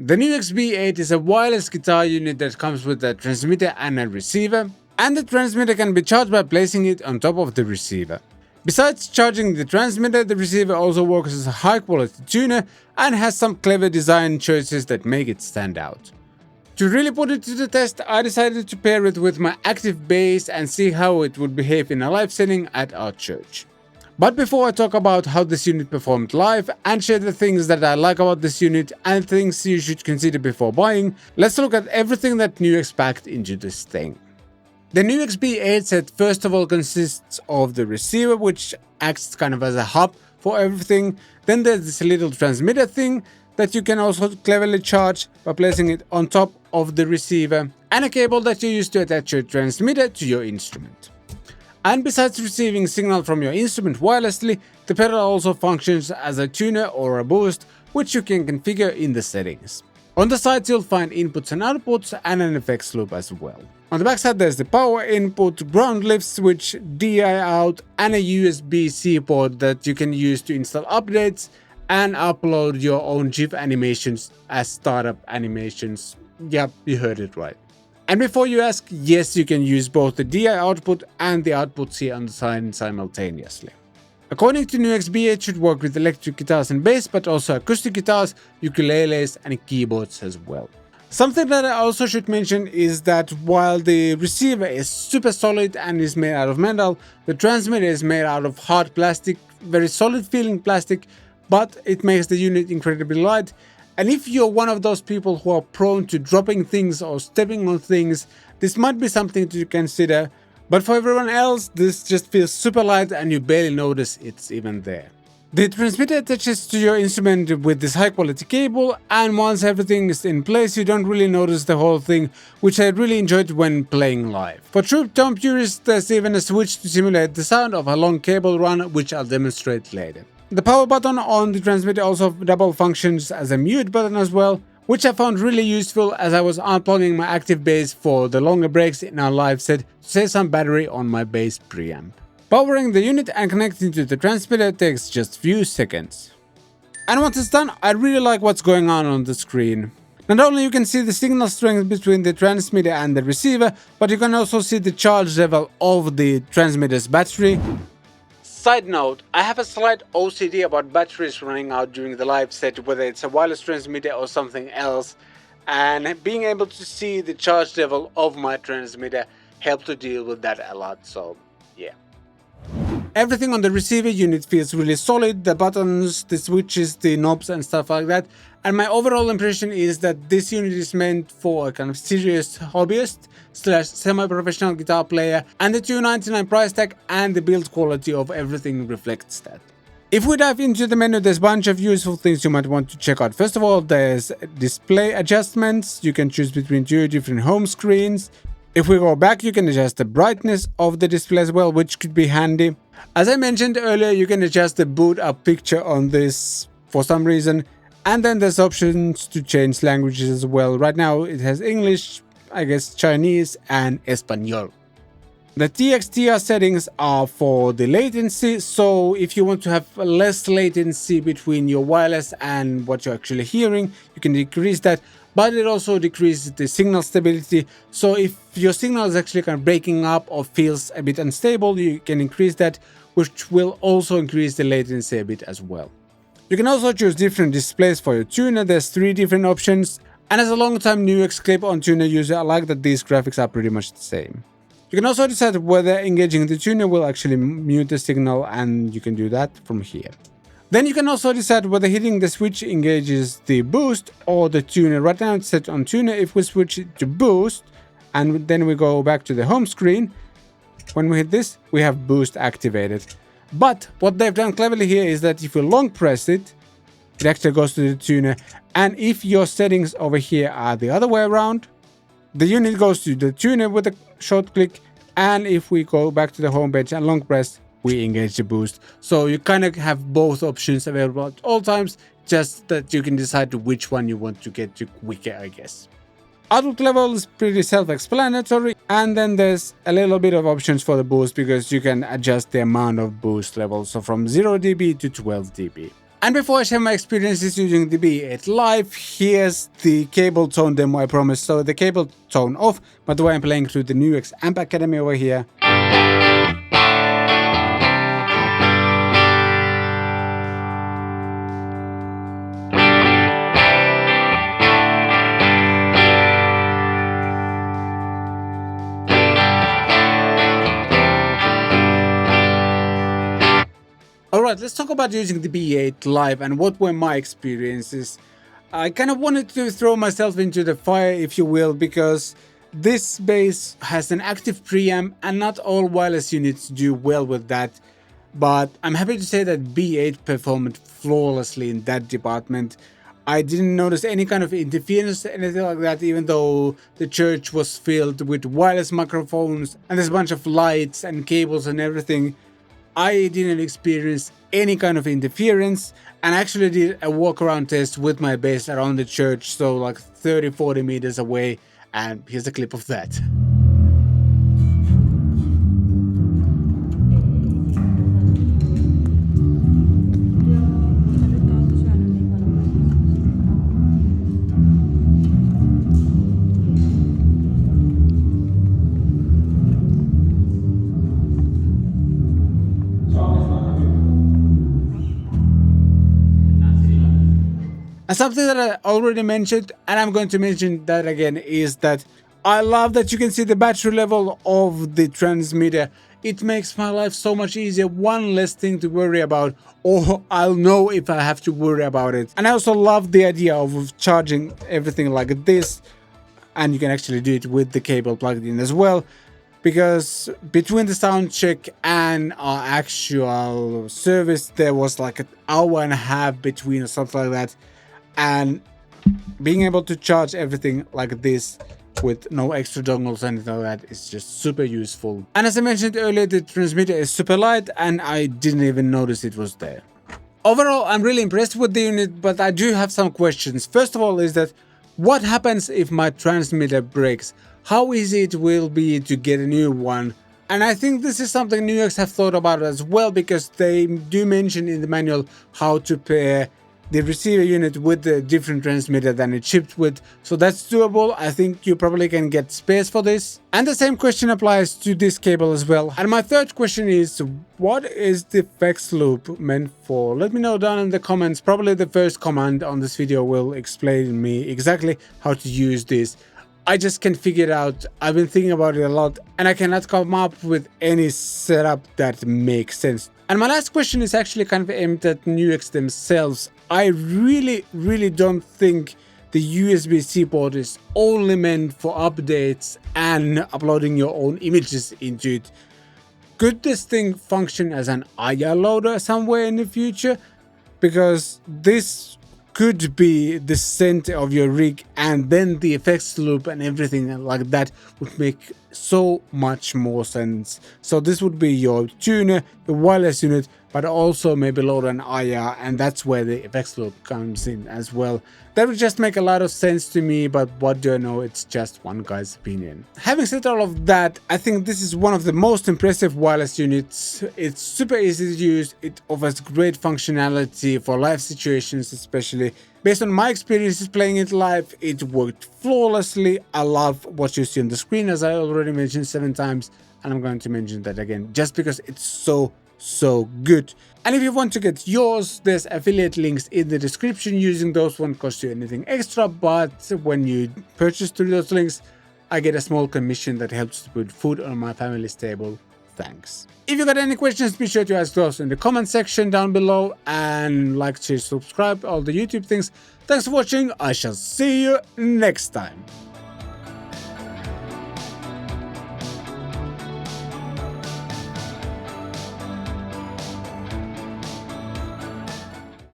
The new XB8 is a wireless guitar unit that comes with a transmitter and a receiver, and the transmitter can be charged by placing it on top of the receiver. Besides charging the transmitter, the receiver also works as a high quality tuner and has some clever design choices that make it stand out. To really put it to the test, I decided to pair it with my active bass and see how it would behave in a live setting at our church. But before I talk about how this unit performed live and share the things that I like about this unit and things you should consider before buying, let's look at everything that NUX packed into this thing. The NUX B8 set first of all consists of the receiver, which acts kind of as a hub for everything. Then there's this little transmitter thing that you can also cleverly charge by placing it on top of the receiver, and a cable that you use to attach your transmitter to your instrument. And besides receiving signal from your instrument wirelessly, the pedal also functions as a tuner or a boost, which you can configure in the settings. On the sides you'll find inputs and outputs and an effects loop as well. On the backside there's the power input, ground lift switch, DI out and a USB-C port that you can use to install updates and upload your own GIF animations as startup animations. Yep, you heard it right. And before you ask, yes, you can use both the DI output and the outputs here on the side simultaneously. According to NUX B8, it should work with electric guitars and bass, but also acoustic guitars, ukuleles and keyboards as well. Something that I also should mention is that while the receiver is super solid and is made out of metal, the transmitter is made out of hard plastic, very solid feeling plastic, but it makes the unit incredibly light. And if you're one of those people who are prone to dropping things or stepping on things, this might be something to consider, but for everyone else, this just feels super light and you barely notice it's even there. The transmitter attaches to your instrument with this high quality cable, and once everything is in place you don't really notice the whole thing, which I really enjoyed when playing live. For true tone purists, there's even a switch to simulate the sound of a long cable run, which I'll demonstrate later. The power button on the transmitter also double functions as a mute button as well, which I found really useful as I was unplugging my active bass for the longer breaks in our live set to save some battery on my bass preamp. Powering the unit and connecting to the transmitter takes just few seconds. And once it's done, I really like what's going on the screen. Not only you can see the signal strength between the transmitter and the receiver, but you can also see the charge level of the transmitter's battery. Side note, I have a slight OCD about batteries running out during the live set, whether it's a wireless transmitter or something else, and being able to see the charge level of my transmitter helped to deal with that a lot, so yeah. Everything on the receiver unit feels really solid, the buttons, the switches, the knobs and stuff like that, and my overall impression is that this unit is meant for a kind of serious hobbyist / semi-professional guitar player, and the $299 price tag and the build quality of everything reflects that. If we dive into the menu, there's a bunch of useful things you might want to check out. First of all, there's display adjustments. You can choose between two different home screens. If we go back, you can adjust the brightness of the display as well, which could be handy. As I mentioned earlier, you can adjust the boot up picture on this for some reason. And then there's options to change languages as well. Right now it has English, I guess Chinese and Espanol. The TXTR settings are for the latency, so if you want to have less latency between your wireless and what you're actually hearing, you can decrease that, but it also decreases the signal stability, so if your signal is actually kind of breaking up or feels a bit unstable, you can increase that, which will also increase the latency a bit as well. You can also choose different displays for your tuner. There's 3 different options, and as a long-time NUX clip-on tuner user, I like that these graphics are pretty much the same. You can also decide whether engaging the tuner will actually mute the signal, and you can do that from here. Then you can also decide whether hitting the switch engages the boost or the tuner. Right now it's set on tuner. If we switch it to boost and then we go back to the home screen, when we hit this, we have boost activated. But what they've done cleverly here is that if we long press it, it actually goes to the tuner. And if your settings over here are the other way around, the unit goes to the tuner with a short click. And if we go back to the home page and long press, we engage the boost. So you kind of have both options available at all times, just that you can decide which one you want to get to quicker, I guess. Output level is pretty self-explanatory, and then there's a little bit of options for the boost because you can adjust the amount of boost level, so from 0 dB to 12 dB. And before I share my experiences using the B8 Live, here's the cable tone demo I promised. So the cable tone off, but the way I'm playing through the NUX Amp Academy over here. Alright, let's talk about using the B8 Live and what were my experiences. I kind of wanted to throw myself into the fire, if you will, because this bass has an active preamp and not all wireless units do well with that. But I'm happy to say that B8 performed flawlessly in that department. I didn't notice any kind of interference, anything like that, even though the church was filled with wireless microphones and there's a bunch of lights and cables and everything. I didn't experience any kind of interference and actually did a walk around test with my bass around the church, so like 30-40 meters away, and here's a clip of that. And something that I already mentioned, and I'm going to mention that again, is that I love that you can see the battery level of the transmitter. It makes my life so much easier, one less thing to worry about, or I'll know if I have to worry about it. And I also love the idea of charging everything like this, and you can actually do it with the cable plugged in as well. Because between the sound check and our actual service, there was like an hour and a half between or something like that. And being able to charge everything like this with no extra dongles or anything like that is just super useful. And as I mentioned earlier, the transmitter is super light and I didn't even notice it was there. Overall, I'm really impressed with the unit, but I do have some questions. First of all is that what happens if my transmitter breaks? How easy it will be to get a new one? And I think this is something NUX have thought about as well, because they do mention in the manual how to pair the receiver unit with the different transmitter than it's shipped with, so that's doable. I think you probably can get space for this. And the same question applies to this cable as well. And my third question is, what is the FX loop meant for? Let me know down in the comments. Probably the first comment on this video will explain me exactly how to use this. I just can't figure it out. I've been thinking about it a lot and I cannot come up with any setup that makes sense. And my last question is actually kind of aimed at NUX themselves. I really don't think the USB-C port is only meant for updates and uploading your own images into it. Could this thing function as an IR loader somewhere in the future? Because this could be the center of your rig, and then the effects loop and everything like that would make so much more sense. So this would be your tuner, your wireless unit, but also maybe load an IR, and that's where the effects loop comes in as well. That would just make a lot of sense to me, but what do I know, it's just one guy's opinion. Having said all of that, I think this is one of the most impressive wireless units. It's super easy to use, it offers great functionality for live situations especially. Based on my experiences playing it live, it worked flawlessly. I love what you see on the screen, as I already mentioned 7 times, and I'm going to mention that again just because it's so good. And if you want to get yours, there's affiliate links in the description. Using those won't cost you anything extra, but when you purchase through those links, I get a small commission that helps to put food on my family's table. Thanks. If you got any questions, be sure to ask those in the comment section down below, and like to subscribe, all the YouTube things. Thanks for watching. I shall see you next time.